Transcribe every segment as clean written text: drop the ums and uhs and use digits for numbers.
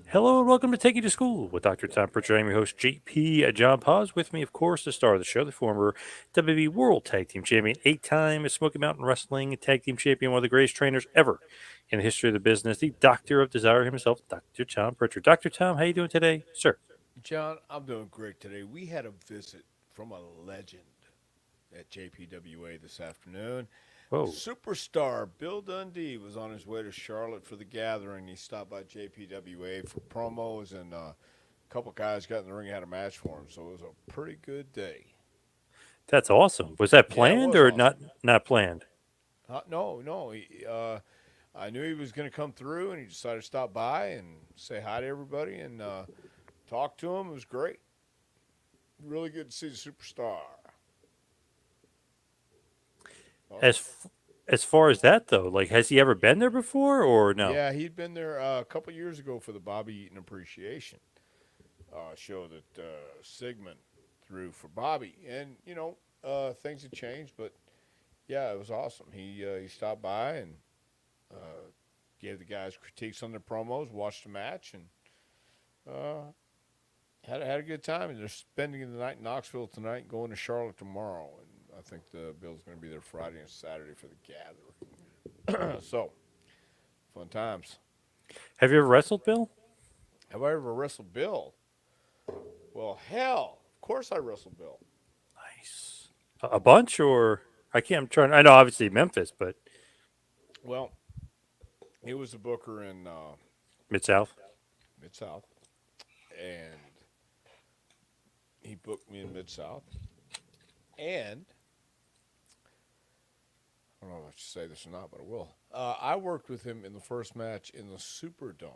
Hello and welcome to Take You to School with Dr. Tom Prichard. I'm your host, JP John Paz. With me, of course, the star of the show, the former WWE World Tag Team Champion, 8-time Smoky Mountain Wrestling Tag Team Champion, one of the greatest trainers ever in the history of the business, the Doctor of Desire himself, Dr. Tom Prichard. Dr. Tom, how you doing today, sir? John, I'm doing great today. We had a visit from a legend at JPWA this afternoon. Whoa, Superstar Bill Dundee was on his way to Charlotte for the gathering. He stopped by JPWA for promos, and a couple guys got in the ring and had a match for him. So it was a pretty good day. that's awesome. Was that Yeah, it planned was or awesome. not planned? No. I knew he was going to come through, and he decided to stop by and say hi to everybody and talk to him. It was great. Really good to see the superstar. As Awesome. f- as far as that though, like has he ever been there before or no? Yeah, he'd been there a couple years ago for the Bobby Eaton Appreciation show that Sigmund threw for Bobby, and things had changed, but yeah, it was awesome. He stopped by and uh, gave the guys critiques on their promos, watched the match, and uh, had a good time. And they're spending the night in Knoxville tonight, going to Charlotte tomorrow, and I think the Bill's going to be there Friday and Saturday for the gathering. So fun times. Have you ever wrestled, Bill? Have I ever wrestled Bill? Well, hell, of course I wrestled Bill. Nice. A bunch or I can't. I'm trying. I know obviously Memphis, but Well, he was a booker in Mid South. Mid South, and he booked me in Mid South. And I don't know if I should say this or not, but I will. I worked with him in the first match in the Superdome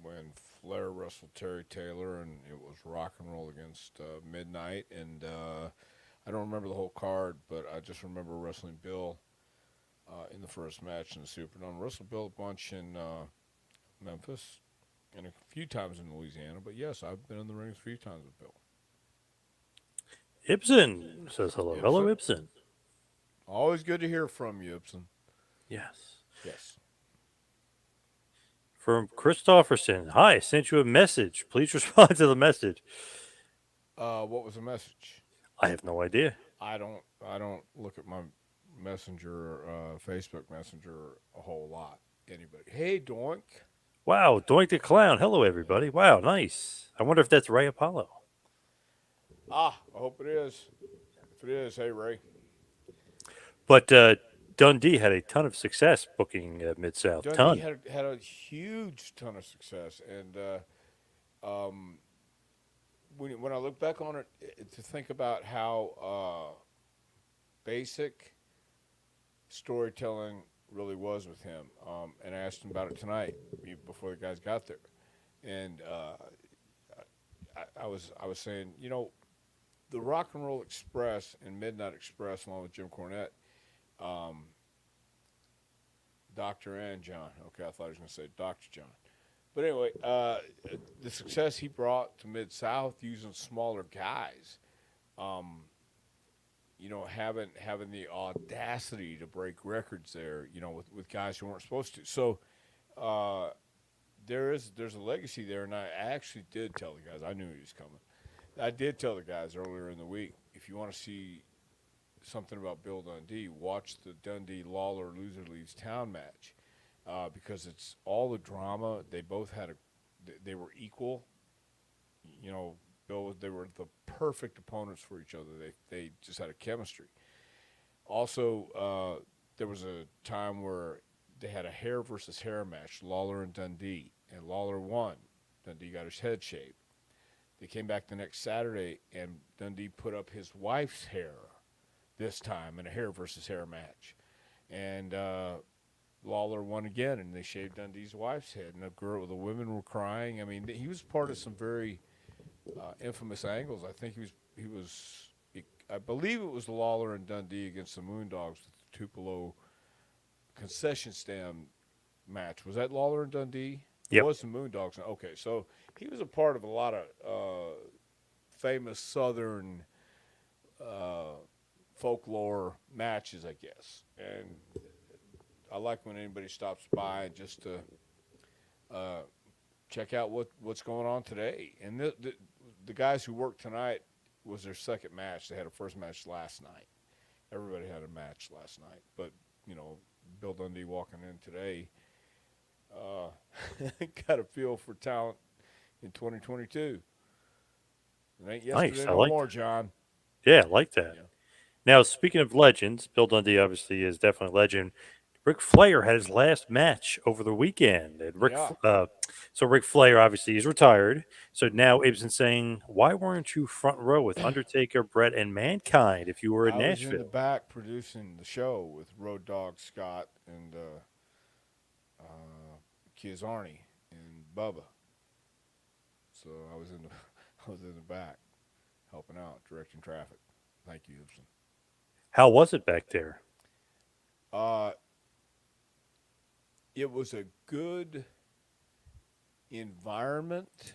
when Flair wrestled Terry Taylor, and it was rock and roll against Midnight. And I don't remember the whole card, but I just remember wrestling Bill in the first match in the Superdome. Wrestled Bill a bunch in Memphis and a few times in Louisiana. But yes, I've been in the ring a few times with Bill. Ibsen says hello. Hello, Ibsen, Ibsen. always good to hear from you, Ibsen. Yes. Yes. From Christofferson. Hi, I sent you a message. Please respond to the message. What was the message? I have no idea. I don't look at my messenger, Facebook Messenger, a whole lot. Anybody? Hey, Doink. Wow, Doink the Clown. Hello, everybody. Wow, nice. I wonder if that's Ray Apollo. I hope it is. If it is, hey Ray. But Dundee had a ton of success booking Mid South. Dundee Ton. had a huge ton of success, and when I look back on it, to think about how basic storytelling really was with him, and I asked him about it tonight before the guys got there, and I was saying, the Rock and Roll Express and Midnight Express, along with Jim Cornette, um, Doctor and John. Okay, I thought he was going to say Doctor John. But anyway, the success he brought to Mid South using smaller guys, um, having the audacity to break records there, with guys who weren't supposed to. So uh, there's a legacy there, and I actually did tell the guys. I knew he was coming. I did tell the guys earlier in the week, if you want to see something about Bill Dundee, watch the Dundee Lawler Loser Leaves Town match, because it's all the drama. They both they were equal. You know, they were the perfect opponents for each other. They just had a chemistry. Also, there was a time where they had a hair versus hair match, Lawler and Dundee, and Lawler won. Dundee got his head shaved. They came back the next Saturday, and Dundee put up his wife's hair this time in a hair versus hair match. And Lawler won again, and they shaved Dundee's wife's head, and the women were crying. I mean, he was part of some very infamous angles. I think I believe it was Lawler and Dundee against the Moondogs with the Tupelo concession stand match. Was that Lawler and Dundee? It Yep. was the Moondogs. Okay, so he was a part of a lot of famous Southern uh, folklore matches, I guess. And I like when anybody stops by just to uh, check out what's going on today. And the guys who worked tonight was their second match. They had a first match last night. Everybody had a match last night, but Bill Dundee walking in today uh, got a feel for talent in 2022. It ain't Nice. yesterday I no like more, that. John. Yeah, I like that. Yeah. Now, speaking of legends, Bill Dundee obviously is definitely a legend. Ric Flair had his last match over the weekend. And Yeah. so Ric Flair obviously is retired. So now Ibsen's saying, why weren't you front row with Undertaker, Brett, and Mankind if you were in I was in the Nashville? back producing the show with Road Dogg Scott and Kiz Arney and Bubba. So I was in the I was in the back helping out, directing traffic. Thank you, Ibsen. How was it back there? Uh, it was a good environment.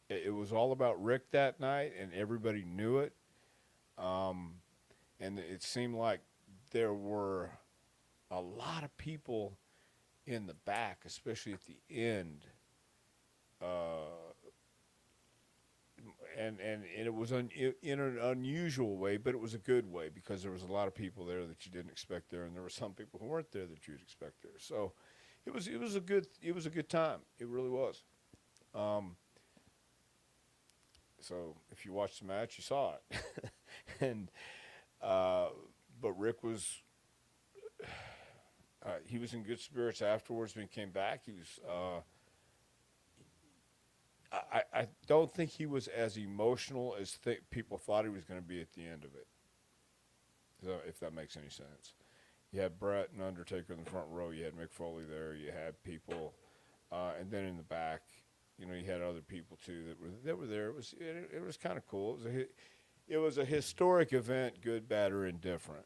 It was all about Rick that night, and everybody knew it. Um, and it seemed like there were a lot of people in the back, especially at the end. Uh, and it was in an unusual way, but it was a good way because there was a lot of people there that you didn't expect there, and there were some people who weren't there that you'd expect there. So it was a good time. It really was. Um, so if you watched the match, you saw it, and uh, but Rick was he was in good spirits afterwards when he came back. He was. I don't think he was as emotional as people thought he was going to be at the end of it. So if that makes any sense, you had Brett and Undertaker in the front row. You had Mick Foley there. You had people, and then in the back, you had other people too that were there. It was kind of cool. It was a historic event, good, bad, or indifferent,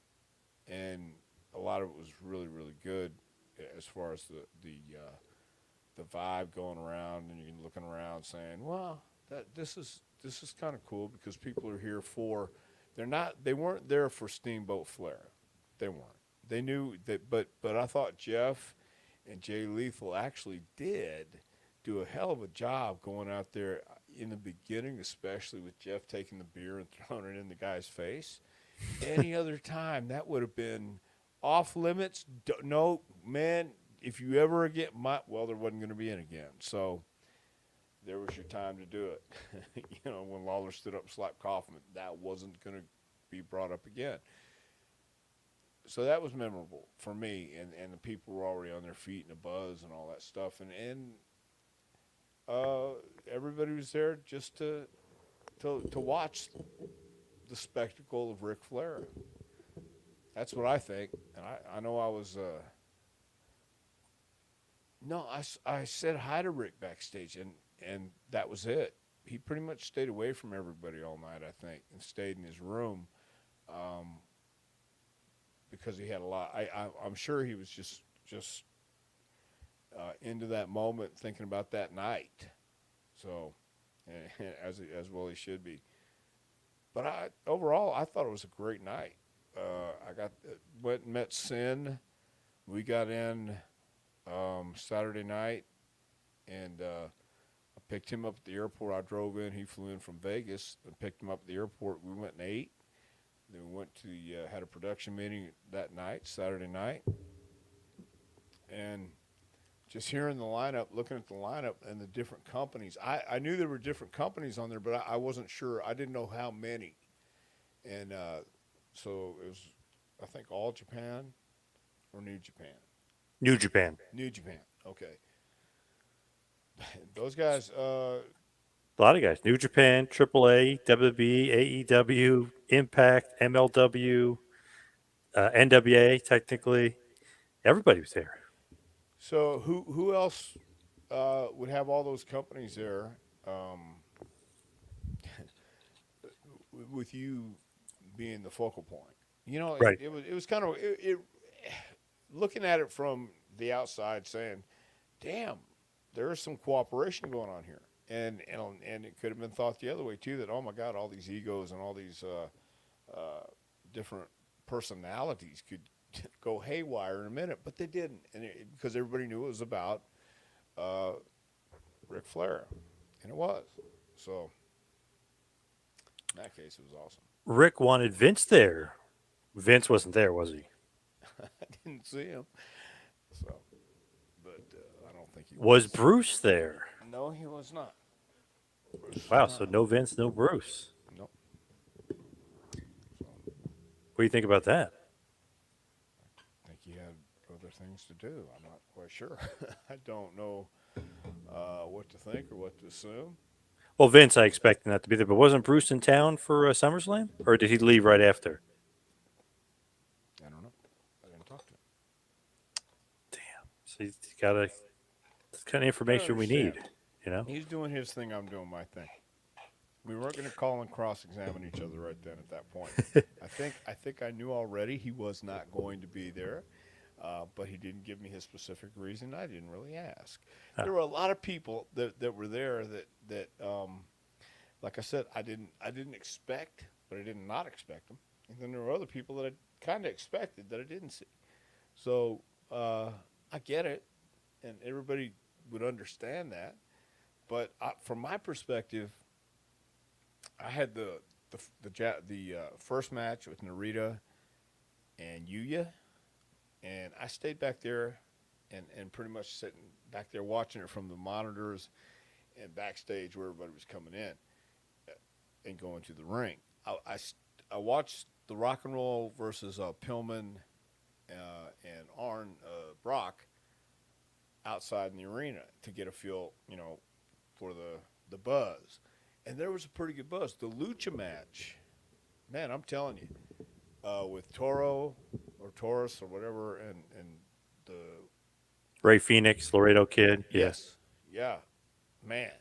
and a lot of it was really really good as far as the vibe going around, and you're looking around saying, "Well, this is kind of cool because people are here for they weren't there for Steamboat Flair, they weren't. They knew that, but I thought Jeff and Jay Lethal actually did do a hell of a job going out there in the beginning, especially with Jeff taking the beer and throwing it in the guy's face. Any other time, that would have been off limits. No, man, if you ever again, well, there wasn't going to be any again. So there was your time to do it. When Lawler stood up and slapped Kaufman, that wasn't going to be brought up again. So that was memorable for me, and the people were already on their feet and a buzz and all that stuff, and everybody was there just to watch the spectacle of Ric Flair. That's what I think, and I know I was. No, I said hi to Rick backstage, and that was it. He pretty much stayed away from everybody all night, I think, and stayed in his room, because he had a lot. I'm sure he was just into that moment, thinking about that night. So, as well he should be. But overall, I thought it was a great night. Went and met Sin. We got in Saturday night, and I picked him up at the airport. I drove in. He flew in from Vegas and picked him up at the airport. We went and ate. Then we went to had a production meeting that night, Saturday night, and just hearing the lineup, looking at the lineup and the different companies. I knew there were different companies on there, but I wasn't sure. I didn't know how many, and so it was, I think, All Japan or New Japan. New Japan. New Japan. Okay. Those guys. A lot of guys. New Japan, AAA, WWE, AEW, Impact, MLW, NWA, technically. Everybody was there. So who else would have all those companies there? With you being the focal point. Right. It was kind of looking at it from the outside, saying, "Damn, there is some cooperation going on here," and it could have been thought the other way too. That, oh my God, all these egos and all these different personalities could go haywire in a minute, but they didn't, because everybody knew it was about Ric Flair, and it was. So in that case, it was awesome. Rick wanted Vince there. Vince wasn't there, was he? I didn't see him, so but I don't think he Was was. Bruce there? No, he was not. Bruce was Wow, so not. no Vince, no Bruce. Nope. So What do you think about that? I think he had other things to do. I'm not quite sure. I don't know what to think or what to assume. Well, Vince, I expected not to be there, but wasn't Bruce in town for SummerSlam? Or did he leave right after? I don't know. I didn't talk to him. Damn. So he's got to, that's the kind of I don't information we understand. need, you know? He's doing his thing. I'm doing my thing. We weren't going to call and cross-examine each other right then at that point. I think I knew already he was not going to be there, but he didn't give me his specific reason. I didn't really ask. Huh. There were a lot of people that were there that like I said, I didn't expect, but I did not expect them. And then there were other people that I kind of expected that I didn't see. So I get it, and everybody would understand that. But from my perspective, I had the first match with Narita and Yuya, and I stayed back there and pretty much sitting back there watching it from the monitors and backstage where everybody was coming in and going to the ring. I watched the Rock and Roll versus Pillman and Arn Brock outside in the arena to get a feel, for the buzz. And there was a pretty good buzz. The Lucha match, man, I'm telling you, with Toro or Taurus or whatever, and the Ray Phoenix, Laredo Kid. Yeah. yes, yeah, man,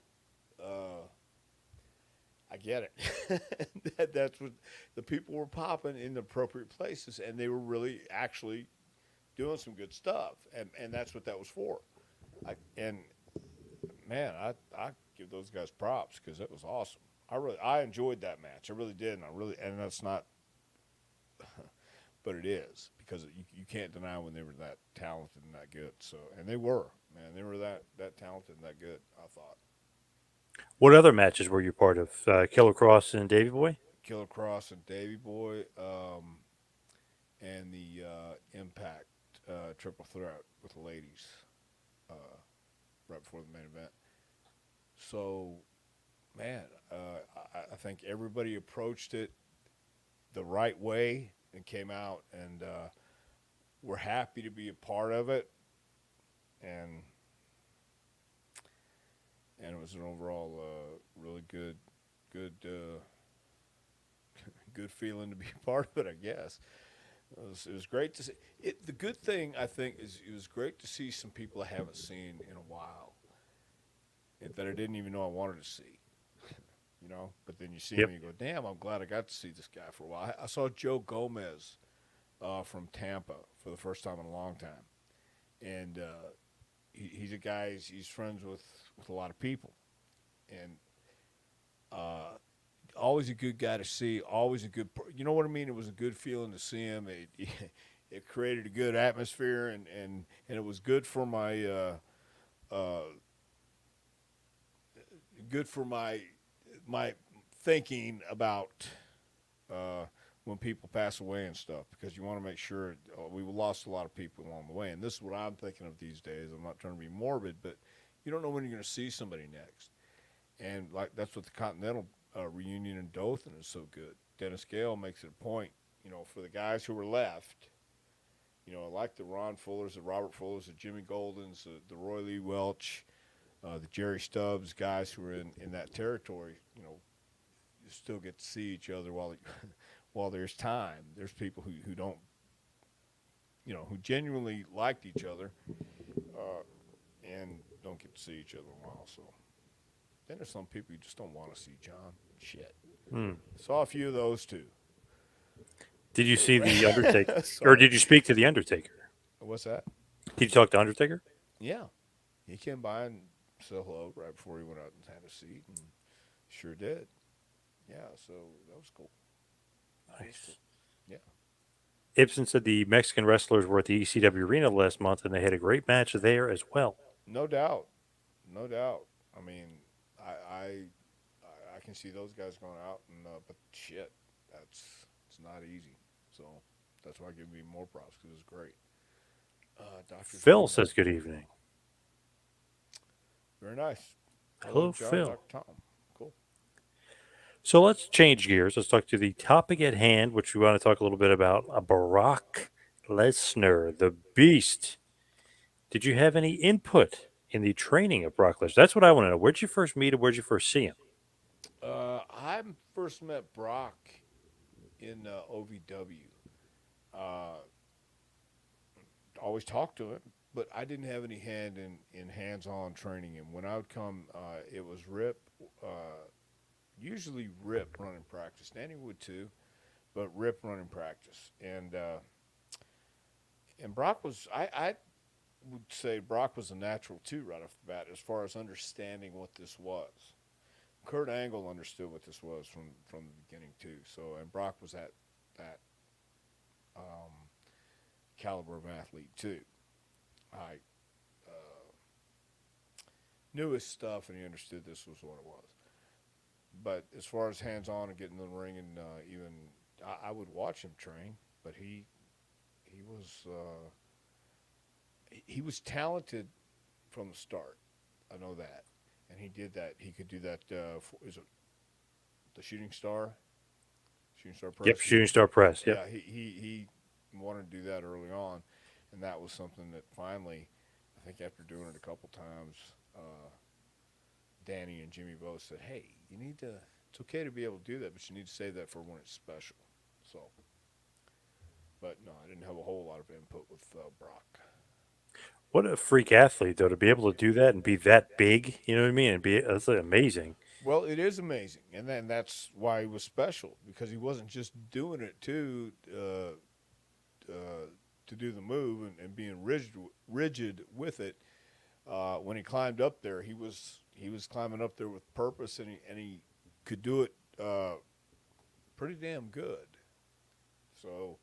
I get it. That's what the people were popping in the appropriate places, and they were really actually doing some good stuff, and that's what that was for. And man, I give those guys props because it was awesome. I enjoyed that match. I really did, and that's not, but it is because you can't deny when they were that talented and that good. So, and they were, man, they were that talented and that good. I thought What other matches were you part of? Killer Cross and Davy Boy? Killer Cross and Davy Boy, and the Impact triple threat with the ladies uh, right before the main event. So, man, I think everybody approached it the right way and came out and were happy to be a part of it, and it was an overall really good good feeling to be a part of it. I guess it was great to see. The good thing I think is it was great to see some people I haven't seen in a while that I didn't even know I wanted to see. But then you see him and you go, damn, I'm glad I got to see this guy for a while. I saw Joe Gomez from Tampa for the first time in a long time. And he's a guy, he's friends with a lot of people. And always a good guy to see, always a good, you know what I mean? It was a good feeling to see him. It created a good atmosphere, and it was good for my my thinking about when people pass away and stuff, because you want to make sure we lost a lot of people along the way. And this is what I'm thinking of these days. I'm not trying to be morbid, but you don't know when you're going to see somebody next. And like that's what the Continental reunion in Dothan is so good. Dennis Gale makes it a point, for the guys who were left, like the Ron Fullers, the Robert Fullers, the Jimmy Goldens, the Roy Lee Welch, the Jerry Stubbs, guys who were in that territory, you still get to see each other while there's time. There's people who don't, who genuinely liked each other and don't get to see each other in a while. So then there's some people you just don't want to see, John. Shit. Saw a few of those too. Did you see the Undertaker? Or did you speak to the Undertaker? What's that? Did you talk to Undertaker? Yeah. He came by and said hello right before he went out and had a seat, and sure did. Yeah, so that was cool. Nice. Cool. Yeah. Ibsen said the Mexican wrestlers were at the ECW arena last month, and they had a great match there as well. No doubt. No doubt. I mean, I I, I can see those guys going out and but shit, it's not easy. So that's why I give me more props because it's great. Doctor's Phil name, says good evening. very nice. Hello, Hello, John, Phil. Dr. Tom. Cool. So let's change gears. Let's talk to the topic at hand, which we want to talk a little bit about Barack Lesnar, the Beast. Did you have any input in the training of Brock Lesnar? That's what I want to know. Where'd you first meet him? Where'd you first see him? I first met Brock in OVW. Uh, always talked to him, but I didn't have any hand in hands-on training him. When I would come, it was Rip, usually Rip running practice. Danny would too, but Rip running practice. And Brock was I would say Brock was a natural too right off the bat as far as understanding what this was. Kurt Angle understood what this was from the beginning too. So and Brock was that um, caliber of athlete too. I knew his stuff and he understood this was what it was. But as far as hands on and getting in the ring and even I would watch him train, but he was he was talented from the start. I know that, and he did that. He could do that. Is it the shooting star? Shooting star Yep, press. shooting star press. Yep. Yeah, he wanted to do that early on, and that was something that finally, I think after doing it a couple times, Danny and Jimmy both said, "Hey, you need to. It's okay to be able to do that, but you need to save that for when it's special." So, but no, I didn't have a whole lot of input with Brock. What a freak athlete, though, to be able to do that and be that big. You know what I mean? And be that's amazing. Well, it is amazing, and then that's why he was special because he wasn't just doing it to do the move and being rigid with it. When he climbed up there, he was climbing up there with purpose, and he could do it pretty damn good. So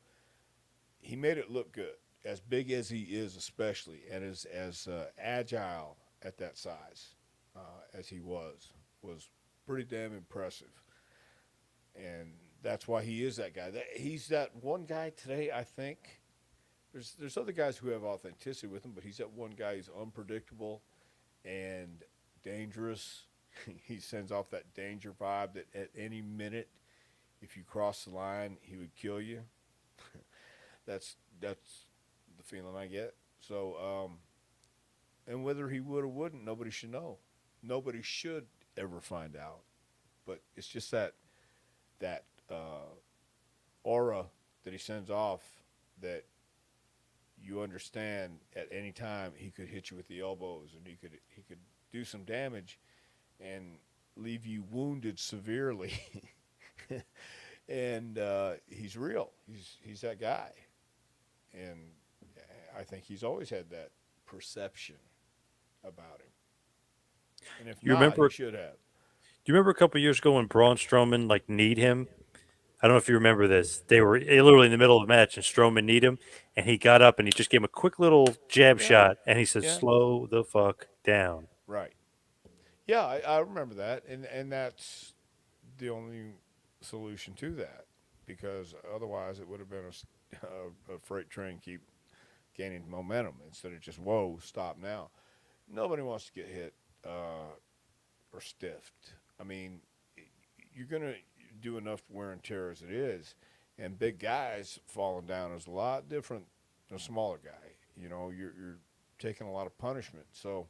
he made it look good, as big as he is, especially, and as agile at that size as he was pretty damn impressive. And that's why he is that guy. He's that one guy today. I think there's other guys who have authenticity with him, but he's that one guy who's unpredictable and dangerous. He sends off that danger vibe that at any minute, if you cross the line, he would kill you. That's the feeling I get. So, and whether he would or wouldn't, nobody should know. Nobody should ever find out. But it's just that aura that he sends off that you understand at any time he could hit you with the elbows and he could do some damage and leave you wounded severely. And he's real. He's that guy, and I think he's always had that perception about him. And if You not, he remember? should have. Do you remember a couple of years ago when Braun Strowman like kneed him? I don't know if you remember this. They were literally in the middle of the match, and Strowman kneed him, and he got up and he just gave him a quick little jab Yeah, shot, and he said, yeah, "Slow the fuck down." right. Yeah, I remember that, and that's the only solution to that, because otherwise it would have been a freight train keep gaining momentum instead of just whoa, stop now. Nobody wants to get hit or stiffed. I mean, you're gonna do enough wear and tear as it is, and big guys falling down is a lot different than a smaller guy. You're taking a lot of punishment. So,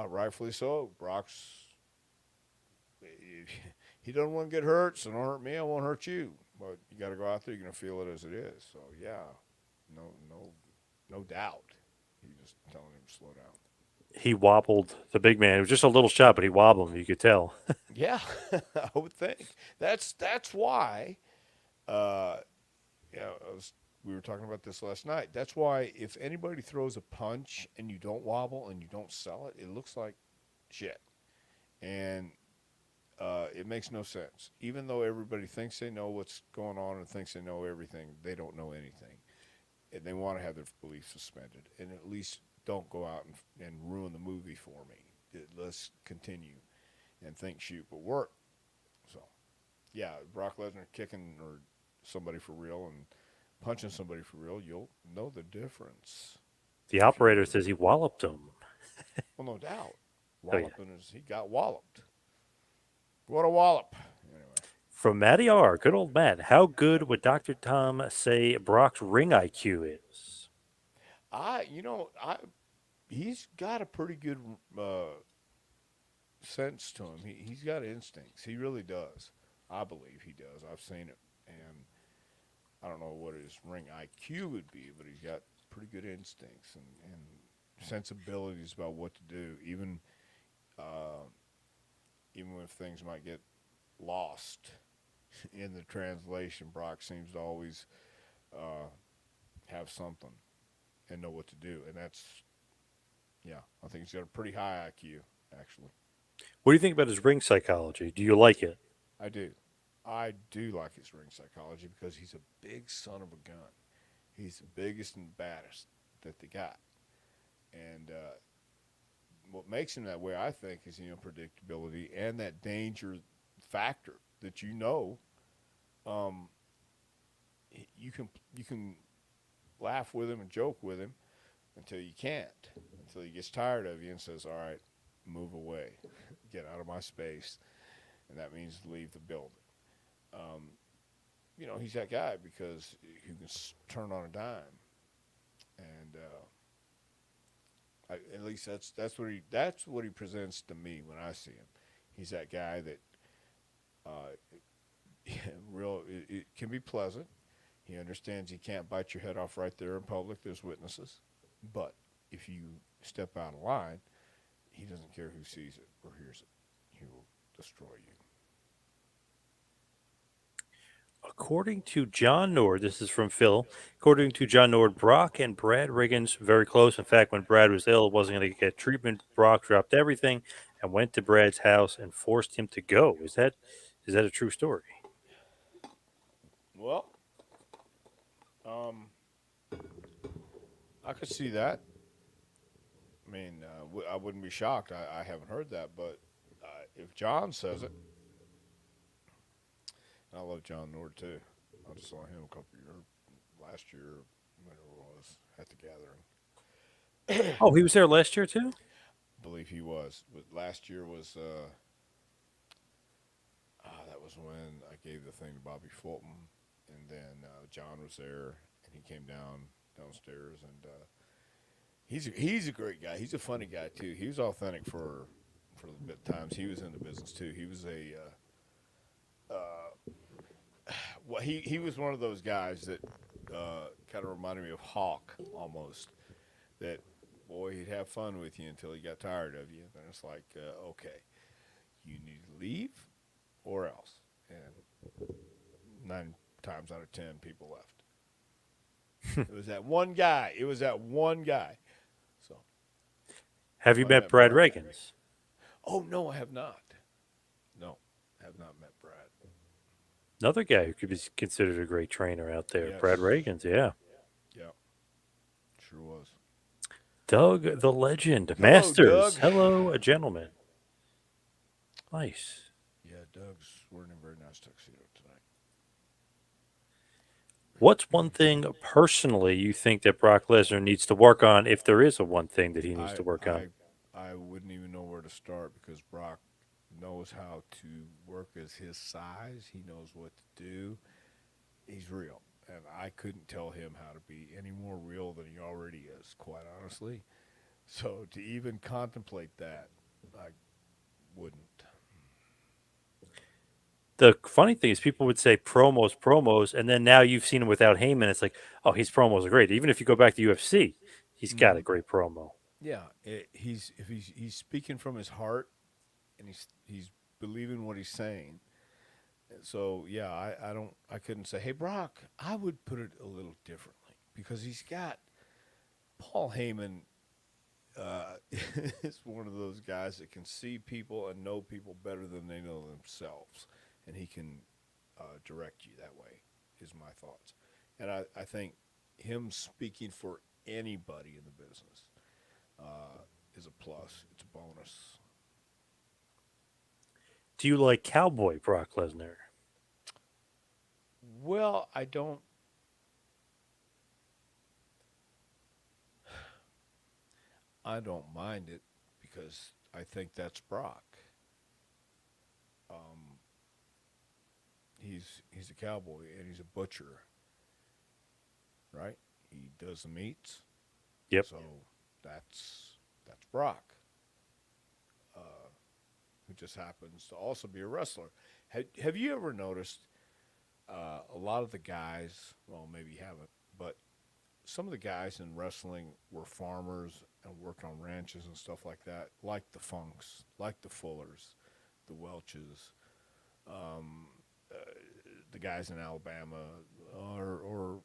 rightfully so, Brock's he doesn't want to get hurt, so don't hurt me. I won't hurt you. But you got to go out there. You're gonna feel it as it is. So yeah, no doubt. He's just telling him to slow down. He wobbled the big man. It was just a little shot, but he wobbled him. You could tell. Yeah, I would think that's why. Uh, we were talking about this last night. That's why if anybody throws a punch and you don't wobble and you don't sell it, it looks like shit, and it makes no sense. Even though everybody thinks they know what's going on and thinks they know everything, they don't know anything, and they want to have their beliefs suspended. And at least don't go out and ruin the movie for me. let's continue and think, shoot, but work. So, yeah, Brock Lesnar kicking or somebody for real and punching somebody for real, you'll know the difference. The If you operator ever, says he walloped him. well, no doubt, Oh, yeah. walloping is he got walloped. What a wallop! Anyway, From Matty R. Good old Matt. How good would Dr. Tom say Brock's ring IQ is? I he's got a pretty good sense to him. He's got instincts. He really does. I believe he does. I've seen it, and I don't know what his ring IQ would be, but he's got pretty good instincts and sensibilities about what to do, uh, even if things might get lost in the translation. Brock seems to always uh, have something and know what to do, and that's yeah. I think he's got a pretty high IQ, actually. What do you think about his ring psychology? Do you like it? I do. I do like his ring psychology because he's a big son of a gun. He's the biggest and baddest that they got. And what makes him that way, I think, is unpredictability and that danger factor that um, you can laugh with him and joke with him until you can't, until he gets tired of you and says, "All right, move away, get out of my space," and that means leave the building. Um, he's that guy because he can turn on a dime, and at least that's what he presents to me when I see him. He's that guy that it can be pleasant. He understands he can't bite your head off right there in public. There's witnesses, but if you step out of line, he doesn't care who sees it or hears it. He will destroy you. According to John Nord, this is from Phil. According to John Nord, Brock and Brad Riggins very close. In fact, when Brad was ill, wasn't going to get treatment. Brock dropped everything and went to Brad's house and forced him to go. Is that a true story? Well, um, I could see that. I mean, I wouldn't be shocked. I haven't heard that, but if John says it, and I love John Nord too. I just saw him a couple years last year, whenever it was at the gathering. Oh, he was there last year too. I believe he was, but last year was that was when I gave the thing to Bobby Fulton, and then John was there, and he came downstairs, and he's a great guy. He's a funny guy too. He was authentic for the bit times he was in the business too. He was well, he was one of those guys that kind of reminded me of Hawk almost. That boy, he'd have fun with you until he got tired of you. Then it's like, okay, you need to leave, or else. And 9 times out of 10, people left. It was that one guy. So, Have you I met met Brad Brad. Riggins? oh no, I have not. No, I have not met Brad. Another guy who could be considered a great trainer out there. Brad Yes. Riggins, yeah. Yeah, sure was. Doug the Legend. Hello, Masters. Doug. Hello, a gentleman. Nice. Yeah, Doug's wearing a very nice tuxedo tonight. What's one thing personally you think that Brock Lesnar needs to work on, if there is a one thing that he needs I to work on? I I wouldn't even know where to start because Brock knows how to work as his size. He knows what to do. He's real, and I couldn't tell him how to be any more real than he already is. Quite honestly, so to even contemplate that, I wouldn't. The funny thing is, people would say promos, promos, and then now you've seen him without Heyman. It's like, oh, his promos are great. Even if you go back to UFC, he's got a Mm-hmm. great promo. Yeah, he's if he's speaking from his heart, and he's believing what he's saying. So yeah, I couldn't say, hey Brock, I would put it a little differently because he's got Paul Heyman. Is one of those guys that can see people and know people better than they know themselves, and he can direct you that way. Is my thoughts, and I think him speaking for anybody in the business is a plus. It's a bonus. Do you like Cowboy Brock Lesnar? Well, I don't mind it because I think that's Brock. Um, he's a cowboy and he's a butcher, right? He does the meats, Yep. so that's Brock, uh, who just happens to also be a wrestler. Have you ever noticed a lot of the guys? Well, maybe you haven't, but some of the guys in wrestling were farmers and worked on ranches and stuff like that, like the Funks, like the Fullers, the Welches, um, uh, the guys in Alabama, or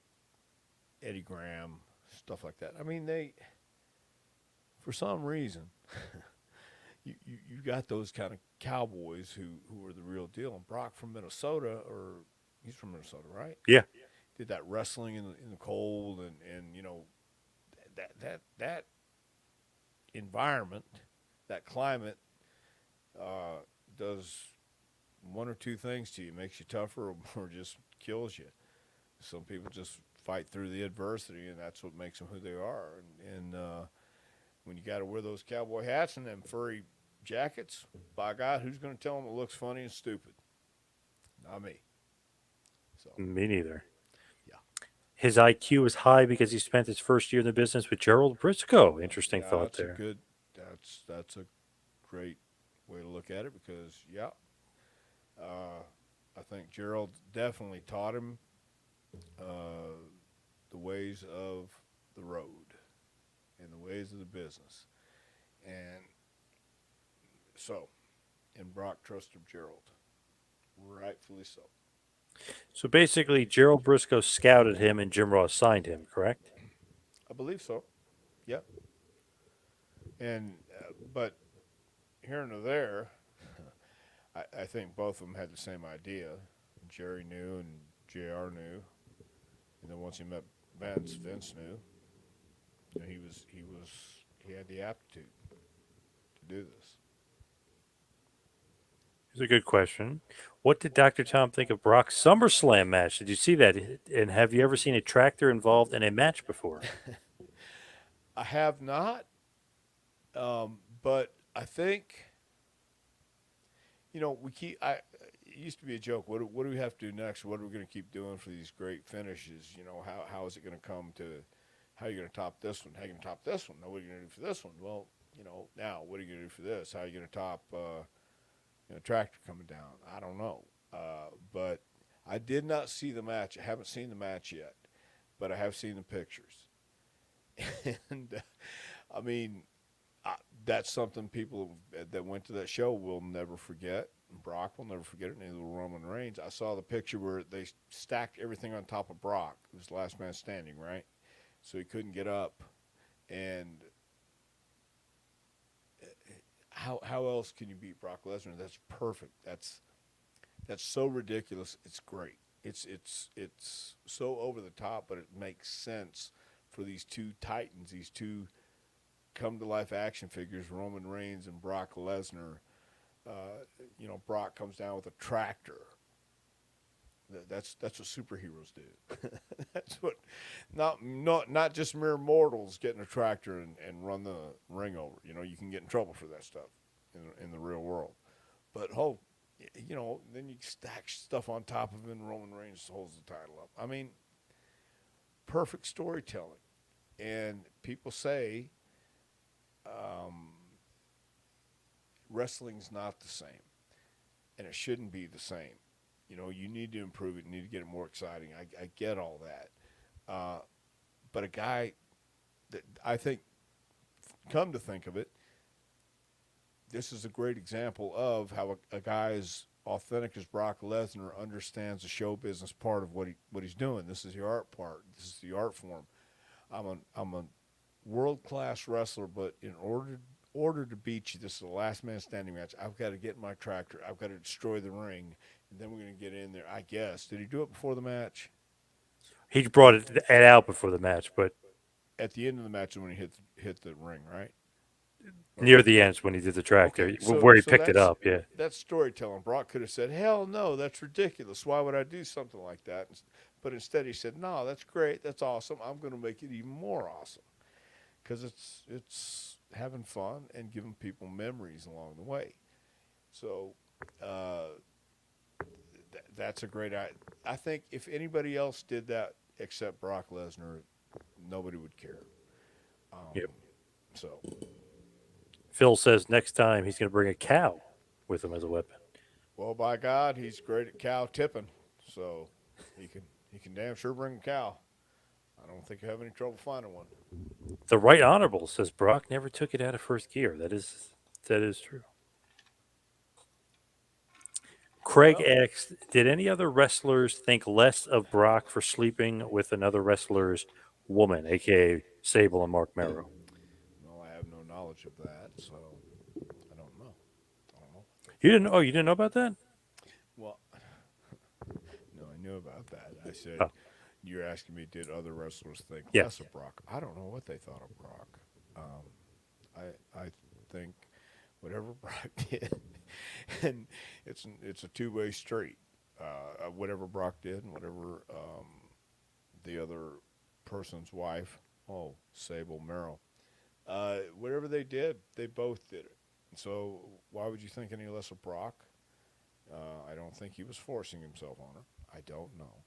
Eddie Graham, stuff like that. I mean, for some reason, you got those kind of cowboys who are the real deal. And Brock from Minnesota, or he's from Minnesota, right? Yeah. Did that wrestling in the cold, and that environment, that climate, uh, does one or two things to you: makes you tougher, or just kills you. Some people just fight through the adversity, and that's what makes them who they are. And when you got to wear those cowboy hats and them furry jackets, by God, who's going to tell them it looks funny and stupid? Not me. So Me neither. yeah, His IQ is high because he spent his first year in the business with Gerald Briscoe. Interesting yeah, thought that's a there. good. That's a great way to look at it because yeah, uh, I think Gerald definitely taught him uh, the ways of the road and the ways of the business, and so and Brock trusted Gerald, rightfully so. So basically, Gerald Briscoe scouted him and Jim Ross signed him, correct? I believe so. Yep. And but here and there, I think both of them had the same idea. Jerry knew and Jr. knew, and then once he met Vince knew. You know, he had the aptitude to do this. It's a good question. What did Dr. Tom think of Brock's SummerSlam match? Did you see that? And have you ever seen a tractor involved in a match before? I have not, but I think we keep. It used to be a joke. What do we have to do next? What are we going to keep doing for these great finishes? How is it going to come to? How are you going to top this one? How are you going to top this one? Now, what are you going to do for this one? Well, now what are you going to do for this? How are you going to top tractor coming down? I don't know. But I did not see the match. I haven't seen the match yet, but I have seen the pictures. And I mean, that's something people that went to that show will never forget. Brock will never forget it. Neither will Roman Reigns. I saw the picture where they stacked everything on top of Brock. It was the last man standing, right? So he couldn't get up. And how else can you beat Brock Lesnar? That's perfect. That's so ridiculous. It's great. It's so over the top, but it makes sense for these two titans, these two come to life action figures, Roman Reigns and Brock Lesnar. Brock comes down with a tractor. That's what superheroes do. That's what not just mere mortals getting a tractor and run the ring over. You can get in trouble for that stuff in the real world. But then you stack stuff on top of it, and Roman Reigns holds the title up. I mean, perfect storytelling. And people say wrestling's not the same, and it shouldn't be the same. You need to improve it. You need to get it more exciting. I get all that. But a guy that I think, come to think of it, this is a great example of how a guy as authentic as Brock Lesnar understands the show business part of what he's doing. This is the art part. This is the art form. I'm a world class wrestler, but in order to beat you, this is the last man standing match. I've got to get in my tractor. I've got to destroy the ring, and then we're going to get in there. I guess. Did he do it before the match? He brought it out before the match, but At the end of the match is when he hit the ring, right? Near the ends when he did the track there, Okay, where he so picked it up. Yeah. that's storytelling. Brock could have said, "Hell no, that's ridiculous. Why would I do something like that?" But instead, he said, "No, that's great. That's awesome. I'm going to make it even more awesome because it's having fun and giving people memories along the way." So uh, that's a great. I think if anybody else did that except Brock Lesnar, nobody would care. Um, Yep. so Phil says next time he's going to bring a cow with him as a weapon. Well, by God, he's great at cow tipping, so he can he can damn sure bring a cow. I don't think you have any trouble finding one. The Right Honorable says Brock never took it out of first gear. That is true. Craig Well, asks, did any other wrestlers think less of Brock for sleeping with another wrestler's woman, aka Sable and Mark Merrow? no, I have no knowledge of that, so I don't know. I don't know what they You thought. didn't? Oh, you didn't know about that? Well, no, I knew about that. I said Oh, you're asking me, did other wrestlers think yeah. less of Brock? I don't know what they thought of Brock. Um, I think whatever Brock did, and it's a two-way street. Whatever Brock did and whatever the other person's wife, oh, Sable Merrill, whatever they did, they both did it. So why would you think any less of Brock? I don't think he was forcing himself on her. I don't know.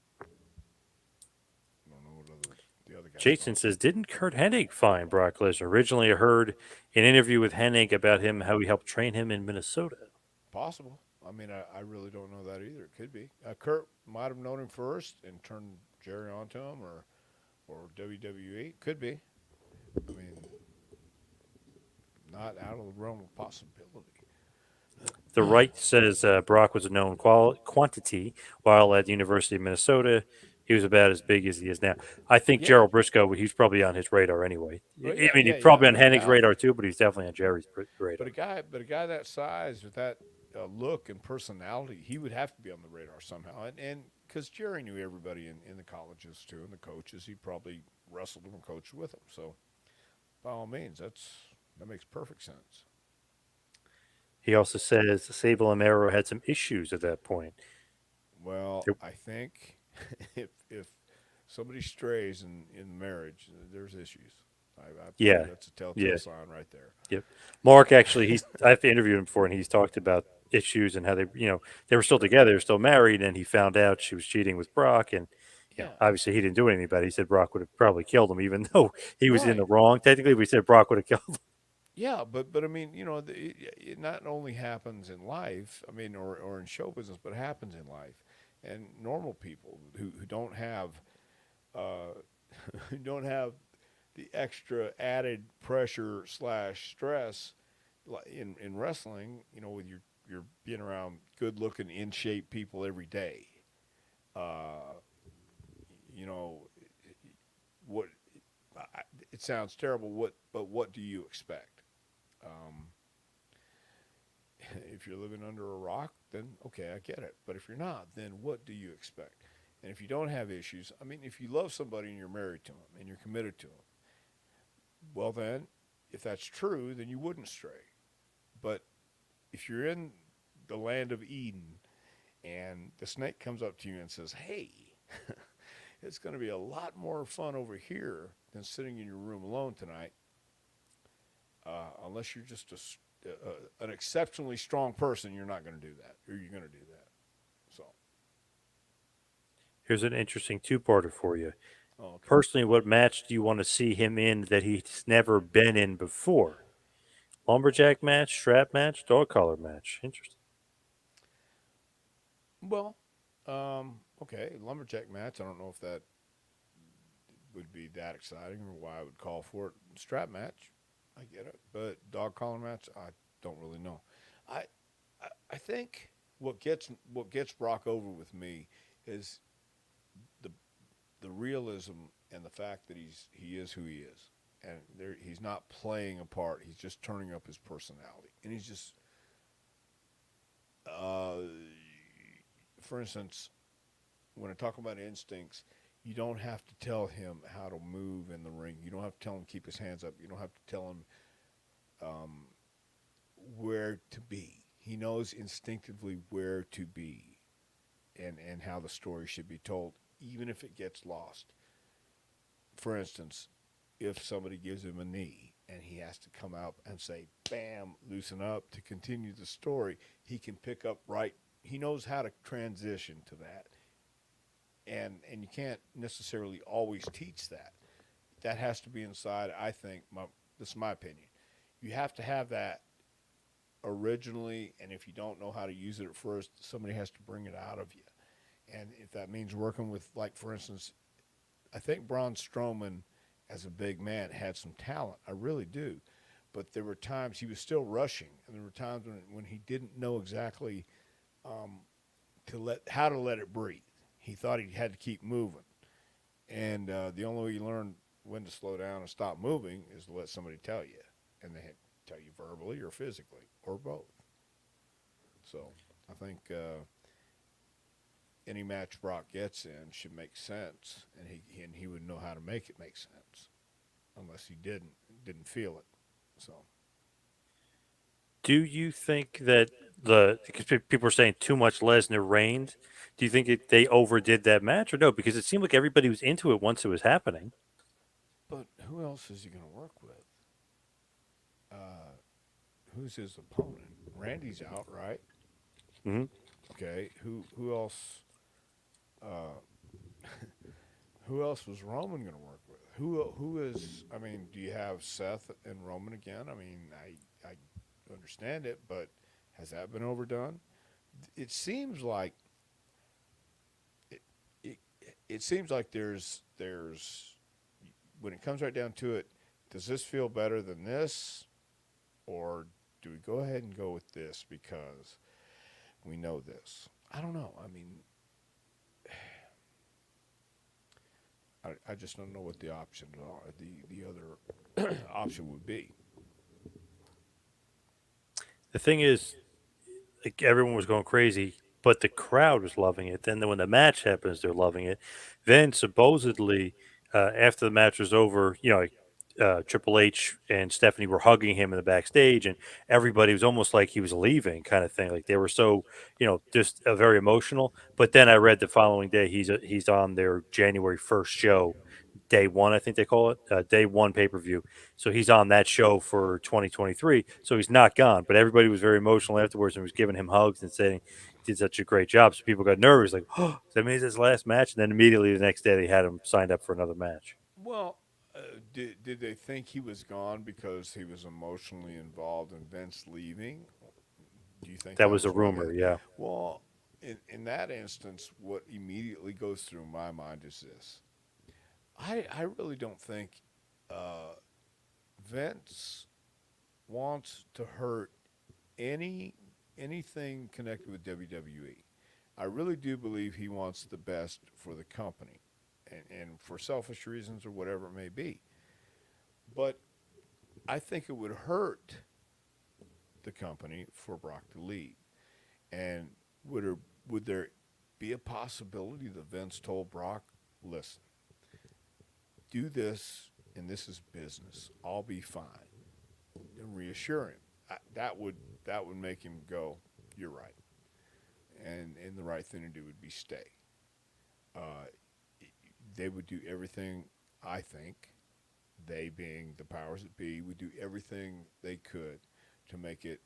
I don't know what the other guys Jason thought. says, didn't Kurt Hennig find Brock Lesnar? Originally, I heard an interview with Hennig about him, how he helped train him in Minnesota. Possible. I mean, I really don't know that either. It could be. Kurt might have known him first and turned Jerry onto him, or WWE. Could be. I mean, not out of the realm of possibility. The Right says Brock was a known quantity, while at the University of Minnesota, he was about as big as he is now. I think Yeah. Gerald Briscoe, he's probably on his radar anyway. Well, I mean, he's yeah, probably on no Hennig's doubt. radar too, but he's definitely on Jerry's radar. But a guy that size with that look and personality, he would have to be on the radar somehow. And because Jerry knew everybody in the colleges too, and the coaches, he probably wrestled them and coached with them. So by all means, that makes perfect sense. He also says Sable and Arrow had some issues at that point. Well, Yep. I think if somebody strays in marriage, there's issues. I believe Yeah, that's a telltale yeah, sign right there. yep. Mark actually, I've interviewed him before, and he's talked about issues and how they were still together, they were still married, and he found out she was cheating with Brock, and Yeah, obviously he didn't do anything about it. He said Brock would have probably killed him, even though he was in the right. wrong technically. But he said Brock would have killed him. Yeah, but I mean, it not only happens in life, I mean, or in show business, but it happens in life. And normal people who don't have uh, who don't have the extra added pressure slash stress in wrestling, with you're being around good looking in shape people every day. Uh, you know what? It sounds terrible. But what do you expect? Um, if you're living under a rock, then okay, I get it. But if you're not, then what do you expect? And if you don't have issues, I mean, if you love somebody and you're married to them and you're committed to them, well, then, if that's true, then you wouldn't stray. But if you're in the land of Eden and the snake comes up to you and says, hey, it's going to be a lot more fun over here than sitting in your room alone tonight, unless you're just an exceptionally strong person, you're not going to do that, or you're going to do that. So, Here's an interesting two-parter for you. oh, okay. Personally, what match do you want to see him in that he's never been in before? Lumberjack match, strap match, dog collar match. Interesting. Well, okay, lumberjack match. I don't know if that would be that exciting or why I would call for it. Strap match, I get it, but dog collar match, I don't really know. I I think what gets Brock over with me is the the realism and the fact that he is who he is, and he's not playing a part. He's just turning up his personality, and he's just, uh, for instance, when I talk about instincts, you don't have to tell him how to move in the ring. You don't have to tell him to keep his hands up. You don't have to tell him where to be. He knows instinctively where to be and how the story should be told, even if it gets lost. For instance, if somebody gives him a knee and he has to come out and say, bam, loosen up to continue the story, he can pick up right. He knows how to transition to that. And you can't necessarily always teach that. That has to be inside, I think, this is my opinion. You have to have that originally, and if you don't know how to use it at first, somebody has to bring it out of you. And if that means working with, like, for instance, I think Braun Strowman, as a big man, had some talent. I really do. But there were times he was still rushing, and there were times when he didn't know exactly how to let it breathe. He thought he had to keep moving. And the only way you learn when to slow down and stop moving is to let somebody tell you. And they tell you verbally or physically or both. So I think any match Brock gets in should make sense, and he would know how to make it make sense, unless he didn't feel it. So Do you think that because people are saying too much Lesnar reigned, do you think they overdid that match or no? Because it seemed like everybody was into it once it was happening. but who else is he going to work with? Who's his opponent? Randy's out, right? Hmm. Okay. Who else? Uh, who else was Roman going to work with? Who is? I mean, do you have Seth and Roman again? I mean, I understand it, but has that been overdone? It seems like it, it, it seems like there's when it comes right down to it, does this feel better than this, or do we go ahead and go with this because we know this? I don't know. I mean, I just don't know what the options are. The other option would be. The thing is, like everyone was going crazy, but the crowd was loving it. Then when the match happens, they're loving it. Then supposedly, after the match was over, like, Triple H and Stephanie were hugging him in the backstage, and everybody was almost like he was leaving, kind of thing. Like they were so, just very emotional. But then I read the following day he's on their January 1st show, day one, I think they call it, day one pay per view. So he's on that show for 2023. So he's not gone. But everybody was very emotional afterwards and was giving him hugs and saying he did such a great job. So people got nervous, like, oh, that means his last match. And then immediately the next day they had him signed up for another match. Well, did they think he was gone because he was emotionally involved in Vince leaving? Do you think That that was a was why they? rumor. Yeah. Well, in that instance, what immediately goes through my mind is this: I really don't think uh, Vince wants to hurt anything connected with WWE. I really do believe he wants the best for the company, and for selfish reasons or whatever it may be. But I think it would hurt the company for Brock to leave. And would there be a possibility that Vince told Brock, "Listen, do this, and this is business. I'll be fine," and reassure him? That would make him go, "You're right," and the right thing to do would be stay. Uh, they would do everything. I think they, being the powers that be, would do everything they could to make it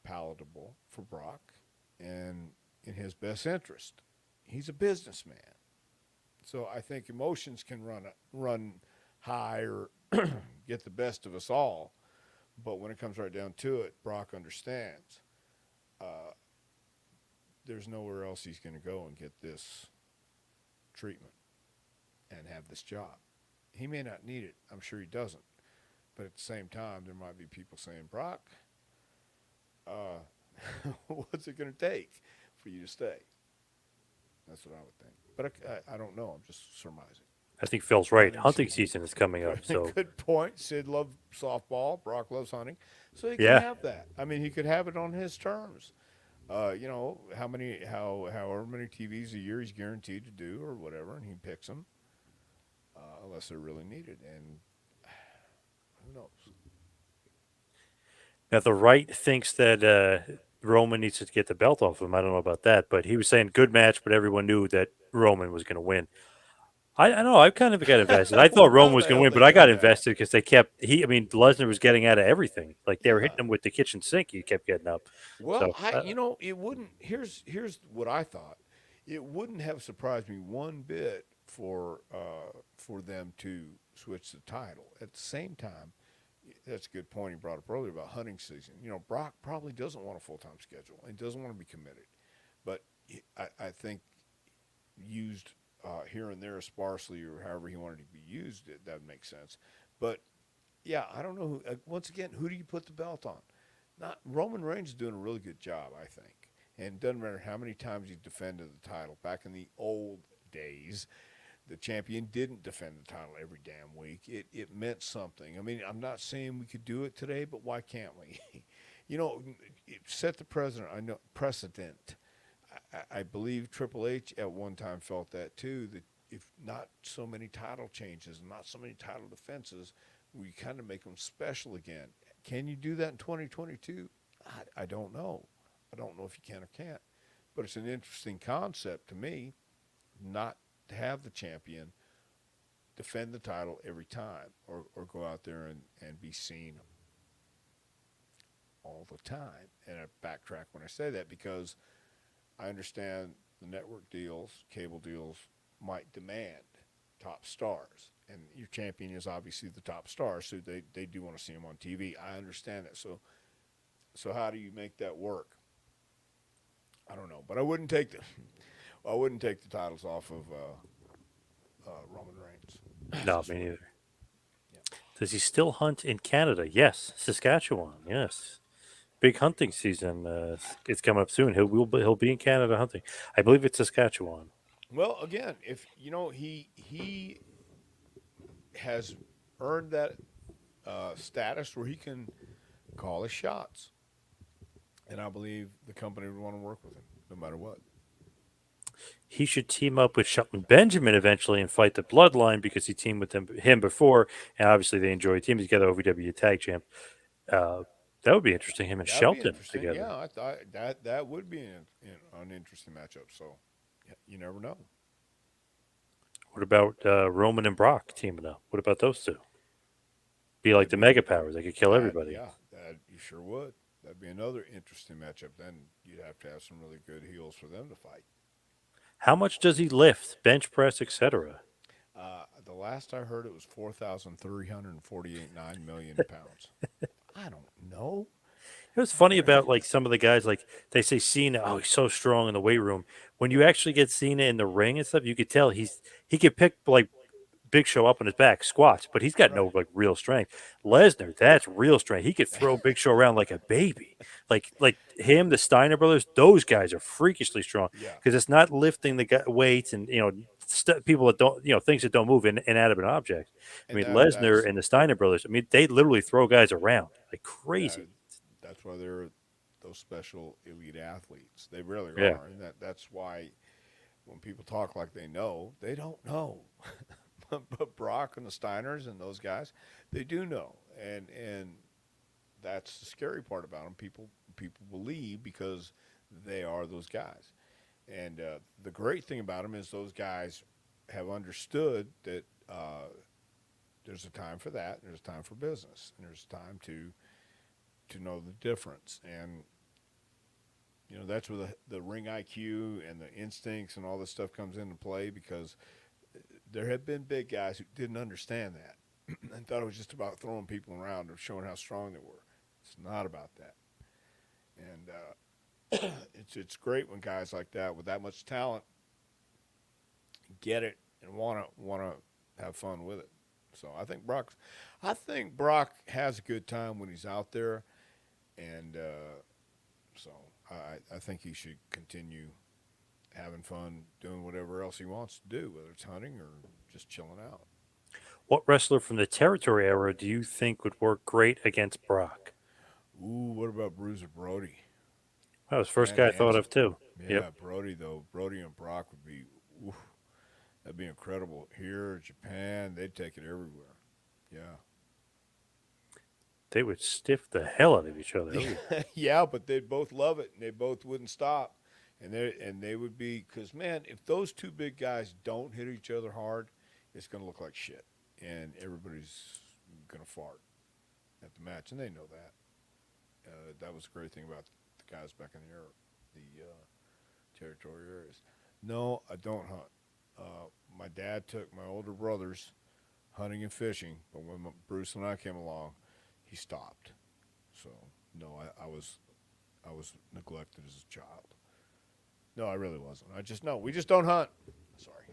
palatable for Brock and in his best interest. He's a businessman, so I think emotions can run high or get the best of us all. But when it comes right down to it, Brock understands uh, there's nowhere else he's going to go and get this treatment and have this job. He may not need it. I'm sure he doesn't. But at the same time, there might be people saying, Brock, what's it going to take for you to stay? That's what I would think. But I don't know. I'm just surmising. I think Phil's right. I mean, Hunting season is coming up. So, good point. Sid loves softball. Brock loves hunting. So he can yeah. have that. I mean, he could have it on his terms. However many TVs a year he's guaranteed to do or whatever, and he picks them unless they're really needed. And who knows? Now the right thinks that Roman needs to get the belt off him. I don't know about that, but he was saying good match, but everyone knew that Roman was going to win. I don't know. I kind of got invested. I Well, thought how Roman was the going to hell win, they but I do got that? invested because they kept he. I mean, Lesnar was getting out of everything. Like they were Yeah. hitting him with the kitchen sink. He kept getting up. Well, So it wouldn't. Here's what I thought. It wouldn't have surprised me one bit for them to switch the title. At the same time, that's a good point he brought up earlier about hunting season. Brock probably doesn't want a full time schedule and doesn't want to be committed, but I think used here and there sparsely or however he wanted to be used, that would make sense. But yeah, I don't know. Once again, who do you put the belt on? Not Roman Reigns is doing a really good job, I think. And it doesn't matter how many times he defended the title. Back in the old days, the champion didn't defend the title every damn week. It meant something. I mean, I'm not saying we could do it today, but why can't we? Set the precedent. I believe Triple H at one time felt that too. That if not so many title changes and not so many title defenses, we kind of make them special again. Can you do that in 2022? I don't know. I don't know if you can or can't. But it's an interesting concept to me not to have the champion defend the title every time or go out there and be seen all the time. And I backtrack when I say that because I understand the network deals, cable deals might demand top stars. And your champion is obviously the top star, so they do want to see him on TV. I understand that. So how do you make that work? I don't know, but I wouldn't take the titles off of Roman Reigns. no, Just me wouldn't. neither. Yeah. Does he still hunt in Canada? Yes, Saskatchewan. Yes, big hunting season. It's coming up soon. He'll be in Canada hunting. I believe it's Saskatchewan. Well, again, if he has earned that status where he can call his shots, and I believe the company would want to work with him no matter what. He should team up with Shelton Benjamin eventually and fight the Bloodline because he teamed with him before, and obviously they enjoy teaming together. OVW Tag Champ. Uh, that would be interesting. Him and That would be Shelton interesting. together. Yeah, I thought that would be an interesting matchup. So you never know. What about Roman and Brock teaming up? What about those two? Be like That'd the be Mega Powers. They could kill everybody. that you sure would. That'd be another interesting matchup. Then you'd have to have some really good heels for them to fight. How much does he lift? Bench press, etc. The last I heard, it was 4,348.9 million pounds. I don't know. It was funny about like some of the guys, like they say Cena, oh, he's so strong in the weight room. When you actually get Cena in the ring and stuff, you could tell he could pick like Big Show up on his back, squats, but he's got Right. no like real strength. Lesnar, that's real strength. He could throw Big Show around like a baby. Like him, the Steiner brothers, those guys are freakishly strong Yeah. because it's not lifting the weights and people that don't things that don't move in inanimate objects. I And mean that Lesnar that's and the Steiner brothers. I mean they literally throw guys around like yeah, crazy. that's why they're those special elite athletes. They really Yeah. are, and that's why when people talk like they don't know. But Brock and the Steiners and those guys, they do know, and that's the scary part about them. People believe because they are those guys, and the great thing about them is those guys have understood that there's a time for that, and there's a time for business, and there's time to know the difference, and that's where the ring IQ and the instincts and all this stuff comes into play because there have been big guys who didn't understand that and thought it was just about throwing people around or showing how strong they were. It's not about that. And it's great when guys like that with that much talent get it and wanna have fun with it. So I think Brock has a good time when he's out there, and so I think he should continue having fun doing whatever else he wants to do, whether it's hunting or just chilling out. What wrestler from the territory era do you think would work great against Brock? Ooh, what about Bruiser Brody? That was the first Stan guy I thought Hansen. of too. Yep. Yeah, Brody though. Brody and Brock would be, oof, that'd be incredible. Here, Japan, they'd take it everywhere. Yeah. They would stiff the hell out of each other. Oh, yeah. Yeah, but they'd both love it, and they both wouldn't stop, and they would be because man, if those two big guys don't hit each other hard, it's gonna look like shit, and everybody's gonna fart at the match, and they know that. That was the great thing about the guys back in the territory areas. No, I don't hunt. My dad took my older brothers hunting and fishing, but when Bruce and I came along, he stopped. So no, I was neglected as a child. No, I really wasn't. I just no, we just don't hunt. Sorry,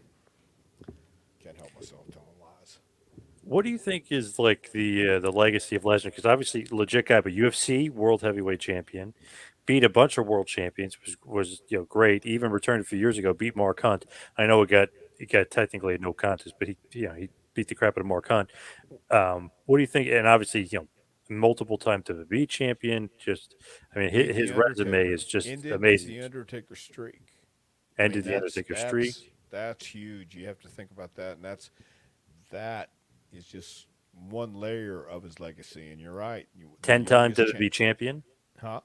can't help myself telling lies. What do you think is like the legacy of Lesnar? Because obviously, legit guy, but UFC World Heavyweight Champion, beat a bunch of world champions, was great. Even returned a few years ago, beat Mark Hunt. I know it got technically a no contest, but he beat the crap out of Mark Hunt. What do you think? And obviously, multiple time WWE champion. Just, I mean, Beat his the resume Undertaker. is just Ended amazing. the Undertaker streak. I mean, Ended the Undertaker streak. that's huge. You have to think about that, and that is just one layer of his legacy. And you're right, the 10-time youngest WWE champion. huh?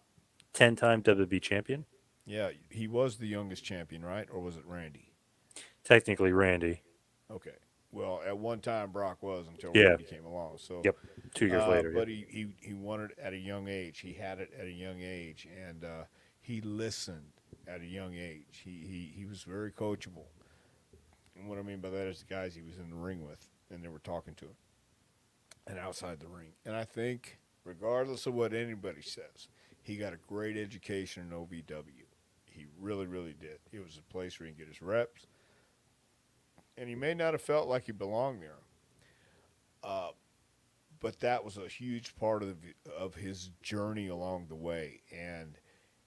10-time WWE champion. Yeah, he was the youngest champion, right? Or was it Randy? Technically, Randy. Okay. Well, at one time Brock was until Yeah. Randy came along. So, Yep. 2 years later. but Yep. he won it at a young age. He had it at a young age, and he listened at a young age. He was very coachable. And what I mean by that is the guys he was in the ring with, and they were talking to him, and outside the ring. And I think, regardless of what anybody says, he got a great education in OVW. He really, really did. It was a place where he could get his reps, and he may not have felt like he belonged there. Uh, but that was a huge part of his journey along the way, and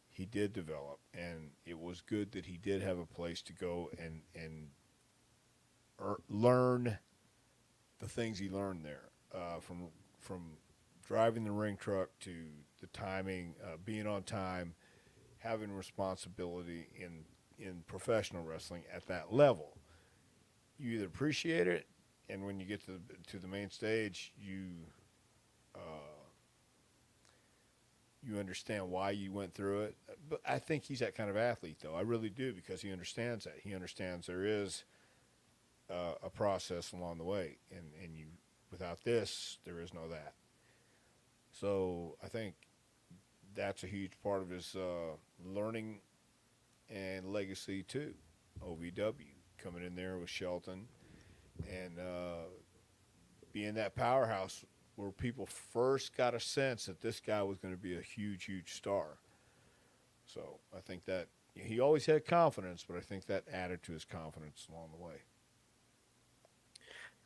he did develop, and it was good that he did have a place to go and learn the things he learned there, from driving the ring truck to the timing, being on time, having responsibility in professional wrestling at that level. You either appreciate it, and when you get to the main stage, uh, you understand why you went through it. But I think he's that kind of athlete, though. I really do, because he understands that. He understands there is a process along the way, and you without this, there is no that. So I think that's a huge part of his learning and legacy too. OVW coming in there with Shelton and being that powerhouse where people first got a sense that this guy was going to be a huge, huge star. So I think that he always had confidence, but I think that added to his confidence along the way.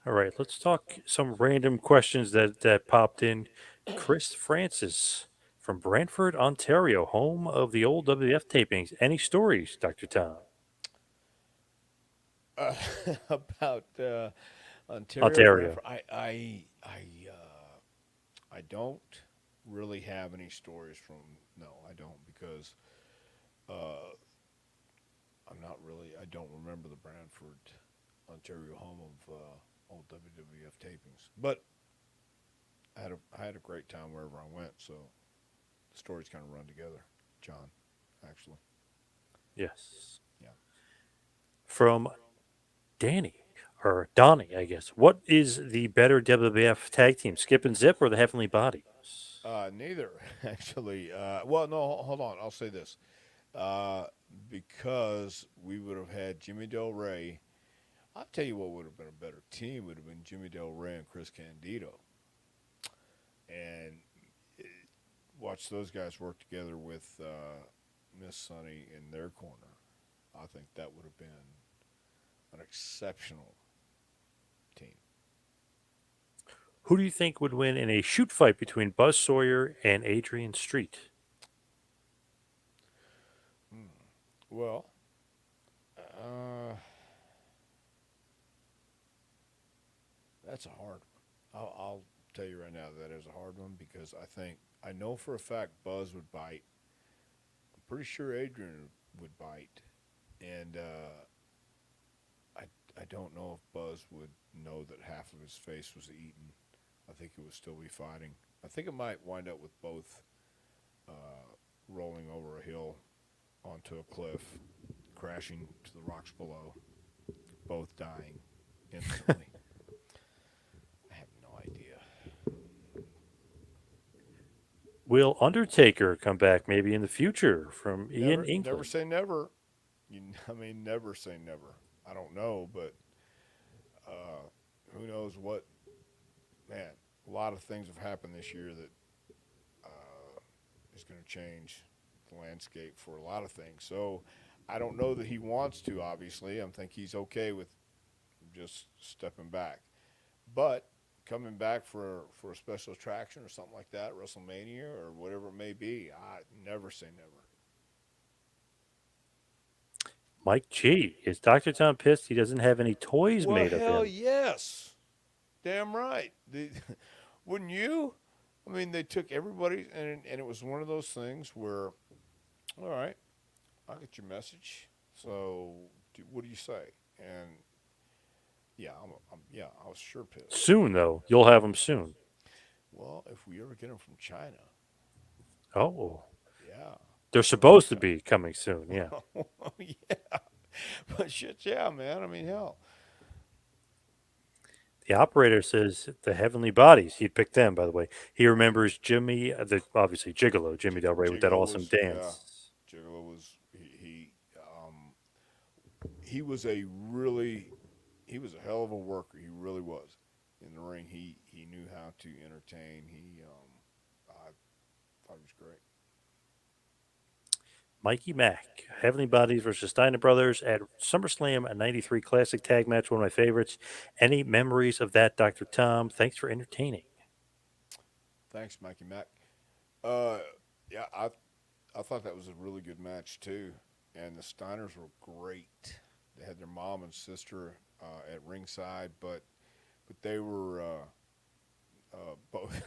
All right, let's talk some random questions that popped in. Chris Francis from Brantford, Ontario, home of the old WF tapings. Any stories, Dr. Tom? Uh, about Ontario Ontario. Brantford, I don't really have any stories from. No, I don't, because uh, I'm not really. I don't remember the Brantford, Ontario home of old WWF tapings. But I had a great time wherever I went. So the stories kind of run together, John. Actually, Yes. yeah. From Danny, or Donnie, I guess. What is the better WWF tag team, Skip and Zip or the Heavenly Bodies? Neither, actually. Well, no, hold on. I'll say this. Uh, because we would have had Jimmy Del Rey. I'll tell you what would have been a better team would have been Jimmy Del Rey and Chris Candido. And watch those guys work together with Miss Sunny in their corner. I think that would have been an exceptional team. Who do you think would win in a shoot fight between Buzz Sawyer and Adrian Street? Hmm. Well, uh, that's a hard one. I'll tell you right now that is a hard one, because I know for a fact Buzz would bite. I'm pretty sure Adrian would bite, and I don't know if Buzz would know that half of his face was eaten. I think he would still be fighting. I think it might wind up with both rolling over a hill onto a cliff, crashing to the rocks below, both dying instantly. I have no idea. Will Undertaker come back maybe in the future from Ian Never England? say never. I mean, never say never. I don't know, but who knows what? Man, a lot of things have happened this year that is going to change the landscape for a lot of things. So I don't know that he wants to. Obviously, I think he's okay with just stepping back, but coming back for a special attraction or something like that, WrestleMania or whatever it may be, I never say never. Mike G. Is Dr. Tom pissed he doesn't have any toys Well, made of hell him? yes, damn right. Wouldn't you? I mean, they took everybody, and it was one of those things where, all right, I get your message. So, what do you say? And yeah, yeah, I was sure pissed. Soon, though. You'll have them soon. Well, if we ever get them from China, Oh, yeah, they're we'll have supposed to to. be coming soon. Yeah. Yeah, but shit, yeah, man. I mean, hell, The operator says the heavenly bodies. He'd picked them, by the way. He remembers Jimmy, the obviously Gigolo, Jimmy Del Rey, with that Gigolo awesome was yeah, dance. Gigolo was he was a really he was a hell of a worker. He really was in the ring. He knew how to entertain. I thought he was great. Mikey Mack, Heavenly Bodies versus Steiner Brothers at SummerSlam, a '93 classic tag match, one of my favorites. Any memories of that, Dr. Tom? Thanks for entertaining. Thanks, Mikey Mack. Uh, yeah, I thought that was a really good match too, and the Steiners were great. They had their mom and sister at ringside, but they were both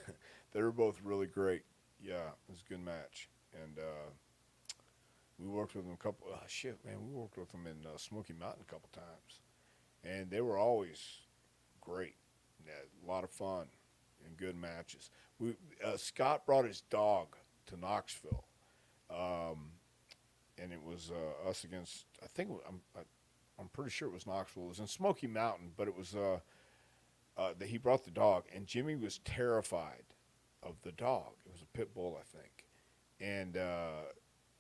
they were both really great. Yeah, it was a good match, and we worked with them a couple. Oh, shit, man, we worked with them in Smoky Mountain a couple times, and they were always great. Yeah, a lot of fun and good matches. We Scott brought his dog to Knoxville, um, and it was us against. I'm pretty sure it was Knoxville. It was in Smoky Mountain, but it was that he brought the dog, and Jimmy was terrified of the dog. It was a pit bull, I think, and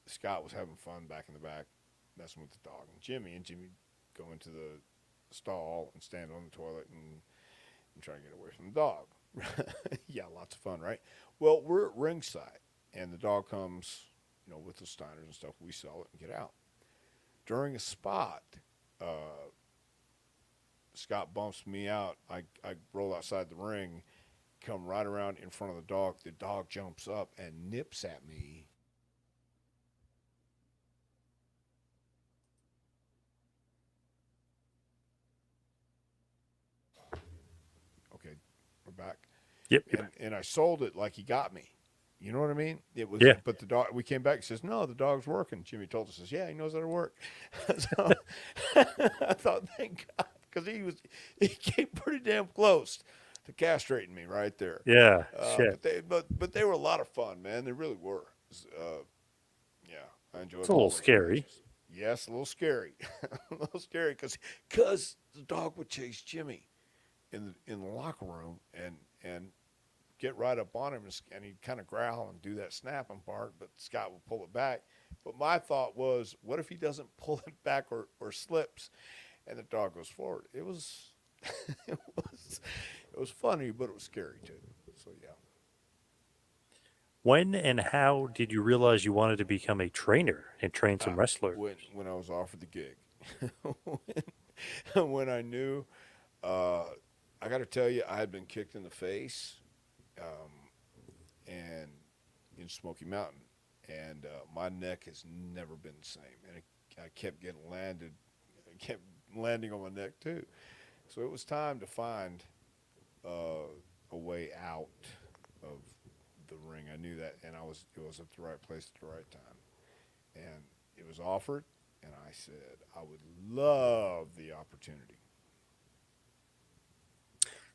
Scott was having fun back in the back, messing with the dog, and Jimmy go into the stall and stand on the toilet and try to get away from the dog. Yeah, lots of fun, right? Well, we're at ringside, and the dog comes, with the Steiners and stuff. We sell it and get out. During a spot, uh, Scott bumps me out. I roll outside the ring, come right around in front of the dog. The dog jumps up and nips at me. Okay, we're back. Yep, And I sold it like he got me. You know what I mean? It was, yeah. but the dog. We came back. He says, "No, the dog's working." Jimmy told us, "Says, yeah, he knows how to work." So I thought, thank God, because he came pretty damn close to castrating me right there. Yeah, But shit. they were a lot of fun, man. They really were. Yeah, I It's enjoyed a little all those scary. matches. Yes, a little scary, a little scary because the dog would chase Jimmy in the locker room and get right up on him and he'd kind of growl and do that snapping part, but Scott would pull it back. But my thought was, what if he doesn't pull it back or slips, and the dog goes forward? It was it was it was funny, but it was scary too. So yeah. When and how did you realize you wanted to become a trainer and train some wrestlers? When I was offered the gig, when I knew, uh, I got to tell you, I had been kicked in the face, um, and in Smoky Mountain, and my neck has never been the same, and I kept getting landed, I kept landing on my neck too. So it was time to find a way out of the ring. I knew that, and it was at the right place at the right time, and it was offered, and I said I would love the opportunity.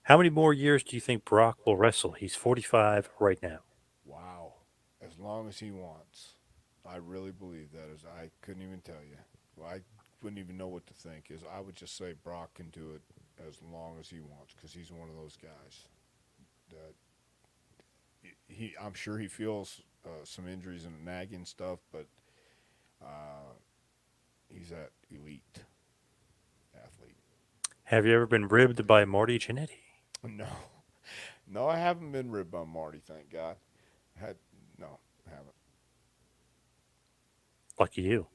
How many more years do you think Brock will wrestle? He's 45 right now. Wow. As long as he wants. I really believe that. As I couldn't even tell you. Well, I wouldn't even know what to think. Is I would just say Brock can do it as long as he wants because he's one of those guys that he. I'm sure he feels some injuries and nagging stuff, but uh, he's that elite athlete. Have you ever been ribbed by Marty Jannetty? No, no, I haven't been ribbed by Marty. Thank God. Had no, I haven't. Lucky you.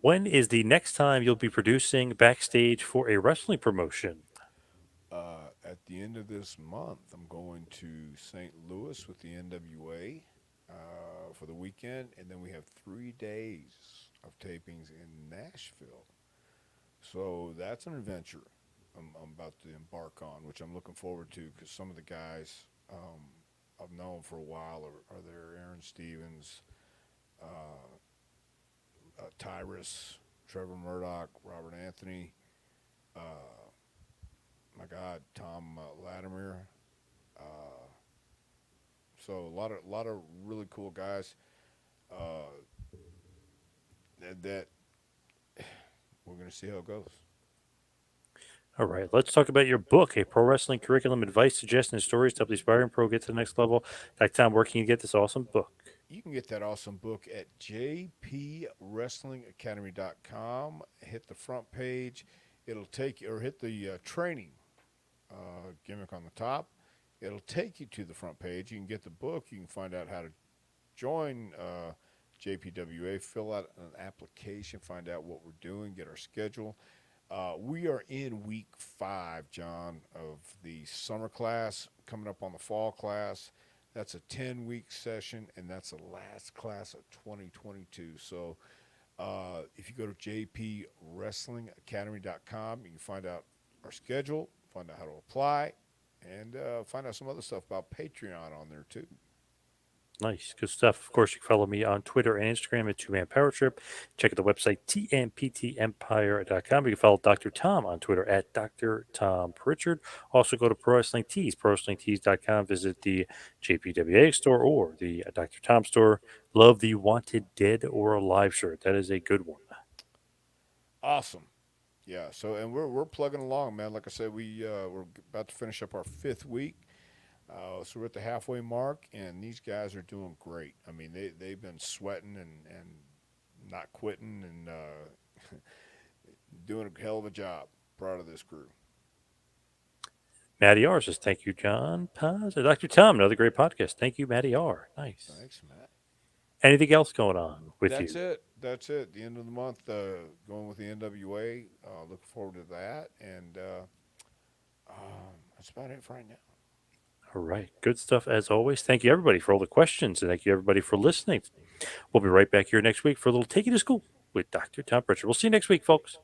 When is the next time you'll be producing backstage for a wrestling promotion? At the end of this month, I'm going to St. Louis with the NWA for the weekend, and then we have 3 days of tapings in Nashville. So that's an adventure I'm about to embark on, which I'm looking forward to because some of the guys I've known for a while are there. Aaron Stevens, uh, Tyrus, Trevor Murdoch, Robert Anthony, uh, my God, Tom Latimer. Uh, so a lot of really cool guys uh, that we're going to see how it goes. All right, let's talk about your book, A Pro Wrestling Curriculum Advice, Suggestions, and Stories to Help the Aspiring Pro Get to the Next Level. Like Tom, where can you get this awesome book? You can get that awesome book at jpwrestlingacademy.com. Hit the front page. It'll take you, or hit the training gimmick on the top. It'll take you to the front page. You can get the book. You can find out how to join JPWA, fill out an application, find out what we're doing, get our schedule. We are in week 5, John, of the summer class, coming up on the fall class. That's a 10-week session, and that's the last class of 2022. So if you go to jpwrestlingacademy.com, you can find out our schedule, find out how to apply, and find out some other stuff about Patreon on there, too. Nice, good stuff. Of course, you can follow me on Twitter and Instagram at Two Man Power Trip. Check out the website, tmptempire.com. You can follow Dr. Tom on Twitter at Dr. Tom Prichard. Also, go to Pro Wrestling Tees, prowrestlingtees.com. Visit the JPWA store or the Dr. Tom store. Love the Wanted Dead or Alive shirt. That is a good one. Awesome. Yeah. So, and we're plugging along, man. Like I said, we're about to finish up our 5th week. So we're at the halfway mark, and these guys are doing great. I mean, they've been sweating and not quitting and doing a hell of a job. Proud of this crew. Matty R says, thank you, John Paz. Dr. Tom, another great podcast. Thank you, Matty R. Nice. Thanks, Matt. Anything else going on with That's you? it. That's it. The end of the month, going with the NWA. Looking forward to that, and that's about it for right now. All right. Good stuff as always. Thank you, everybody, for all the questions. And thank you, everybody, for listening. We'll be right back here next week for a little Take You to School with Dr. Tom Pritchard. We'll see you next week, folks.